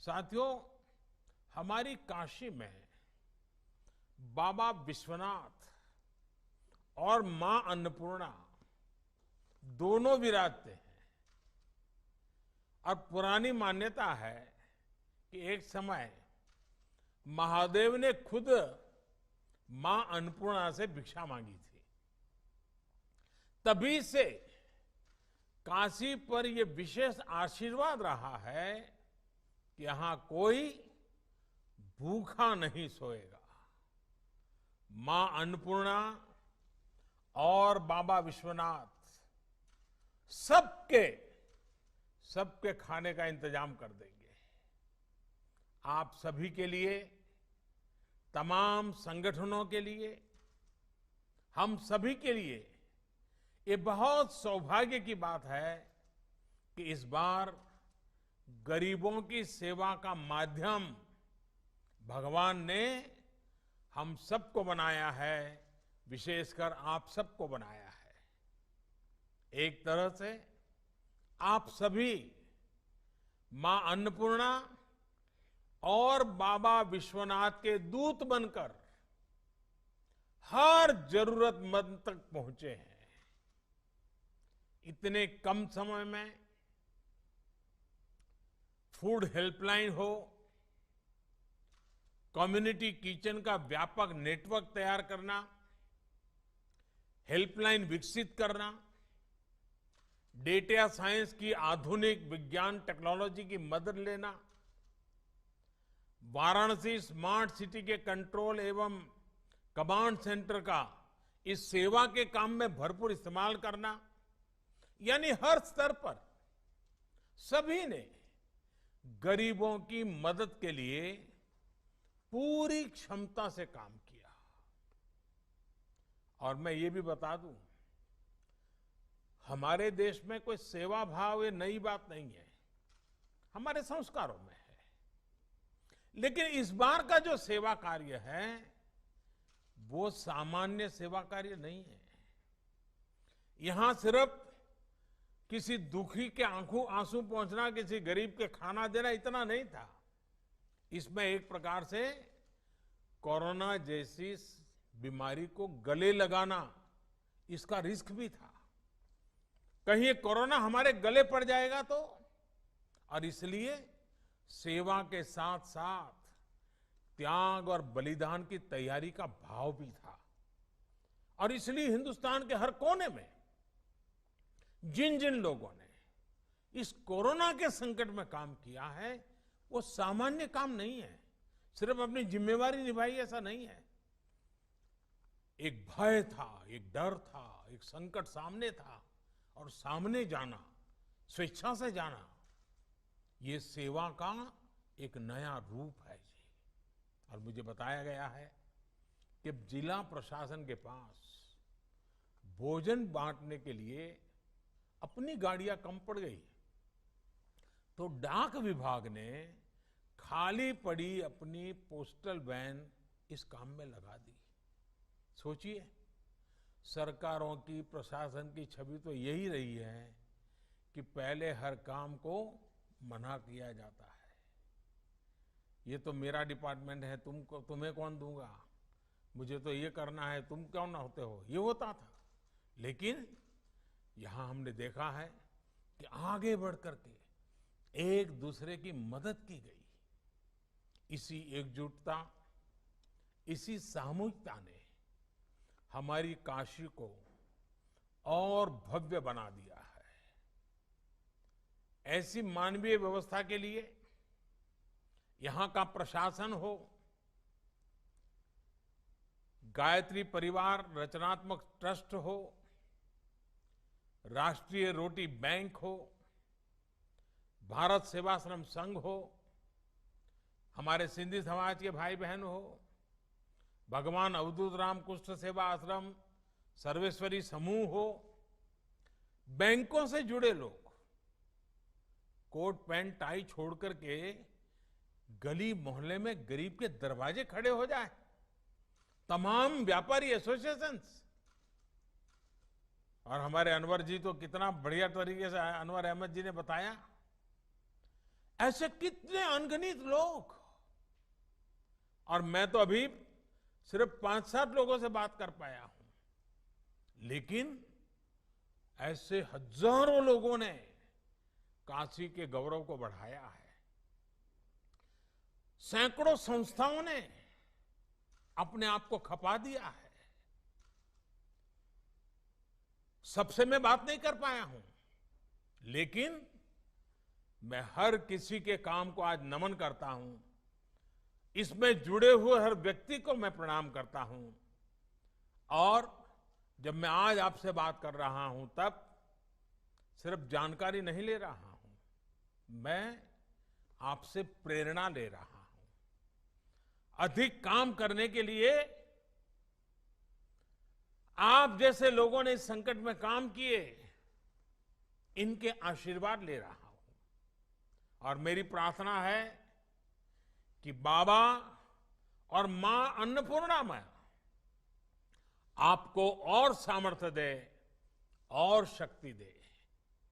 साथियों, हमारी काशी में बाबा विश्वनाथ और मां अन्नपूर्णा दोनों विराजते हैं। और पुरानी मान्यता है कि एक समय महादेव ने खुद मां अन्नपूर्णा से भिक्षा मांगी थी। तभी से काशी पर यह विशेष आशीर्वाद रहा है कि यहां कोई भूखा नहीं सोएगा। मां अन्नपूर्णा और बाबा विश्वनाथ सबके सबके खाने का इंतजाम कर देंगे। आप सभी के लिए, तमाम संगठनों के लिए, हम सभी के लिए ये बहुत सौभाग्य की बात है कि इस बार गरीबों की सेवा का माध्यम भगवान ने हम सबको बनाया है, विशेषकर आप सबको बनाया है। एक तरह से आप सभी मां अन्नपूर्णा और बाबा विश्वनाथ के दूत बनकर हर जरूरतमंद तक पहुंचे हैं। इतने कम समय में फूड हेल्पलाइन हो, कम्युनिटी किचन का व्यापक नेटवर्क तैयार करना, हेल्पलाइन विकसित करना, डेटा साइंस की आधुनिक विज्ञान टेक्नोलॉजी की मदद लेना, वाराणसी स्मार्ट सिटी के कंट्रोल एवं कमांड सेंटर का इस सेवा के काम में भरपूर इस्तेमाल करना, यानी हर स्तर पर सभी ने गरीबों की मदद के लिए पूरी क्षमता से काम किया। और मैं ये भी बता दूं, हमारे देश में कोई सेवा भाव ये नई बात नहीं है, हमारे संस्कारों में है। लेकिन इस बार का जो सेवा कार्य है वो सामान्य सेवा कार्य नहीं है। यहां सिर्फ किसी दुखी के आंखों आंसू पहुंचना, किसी गरीब के खाना देना, इतना नहीं था। इसमें एक प्रकार से कोरोना जैसी बीमारी को गले लगाना, इसका रिस्क भी था। कहीं ये कोरोना हमारे गले पड़ जाएगा तो, और इसलिए सेवा के साथ साथ त्याग और बलिदान की तैयारी का भाव भी था। और इसलिए हिंदुस्तान के हर कोने में जिन जिन लोगों ने इस कोरोना के संकट में काम किया है वो सामान्य काम नहीं है। सिर्फ अपनी जिम्मेवारी निभाई ऐसा नहीं है। एक भय था, एक डर था, एक संकट सामने था, और सामने जाना, स्वेच्छा से जाना, ये सेवा का एक नया रूप है जी। और मुझे बताया गया है कि जिला प्रशासन के पास भोजन बांटने के लिए अपनी गाड़ियां कम पड़ गई, तो डाक विभाग ने खाली पड़ी अपनी पोस्टल वैन इस काम में लगा दी। सोचिए, सरकारों की, प्रशासन की छवि तो यही रही है कि पहले हर काम को मना किया जाता है। ये तो मेरा डिपार्टमेंट है, तुम्हें कौन दूंगा, मुझे तो ये करना है, तुम क्यों ना होते हो, ये होता था। लेकिन यहां हमने देखा है कि आगे बढ़ करके एक दूसरे की मदद की गई। इसी एकजुटता, इसी सामूहिकता ने हमारी काशी को और भव्य बना दिया है। ऐसी मानवीय व्यवस्था के लिए यहां का प्रशासन हो, गायत्री परिवार रचनात्मक ट्रस्ट हो, राष्ट्रीय रोटी बैंक हो, भारत सेवाश्रम संघ हो, हमारे सिंधी समाज के भाई बहन हो, भगवान अवधूत राम कुष्ठ सेवा आश्रम, सर्वेश्वरी समूह हो, बैंकों से जुड़े लोग कोट पैंट टाई छोड़ करके गली मोहल्ले में गरीब के दरवाजे खड़े हो जाए, तमाम व्यापारी एसोसिएशंस। और हमारे अनवर जी तो कितना बढ़िया तरीके से, अनवर अहमद जी ने बताया, ऐसे कितने अनगिनत लोग। और मैं तो अभी सिर्फ 5-7 लोगों से बात कर पाया हूं, लेकिन ऐसे हजारों लोगों ने काशी के गौरव को बढ़ाया है। सैकड़ों संस्थाओं ने अपने आप को खपा दिया है। सबसे मैं बात नहीं कर पाया हूं, लेकिन मैं हर किसी के काम को आज नमन करता हूं। इसमें जुड़े हुए हर व्यक्ति को मैं प्रणाम करता हूं। और जब मैं आज आपसे बात कर रहा हूं, तब सिर्फ जानकारी नहीं ले रहा हूं, मैं आपसे प्रेरणा ले रहा हूं। अधिक काम करने के लिए आप जैसे लोगों ने इस संकट में काम किए, इनके आशीर्वाद ले रहा हूं। और मेरी प्रार्थना है कि बाबा और मां अन्नपूर्णामय आपको और सामर्थ्य दे और शक्ति दे।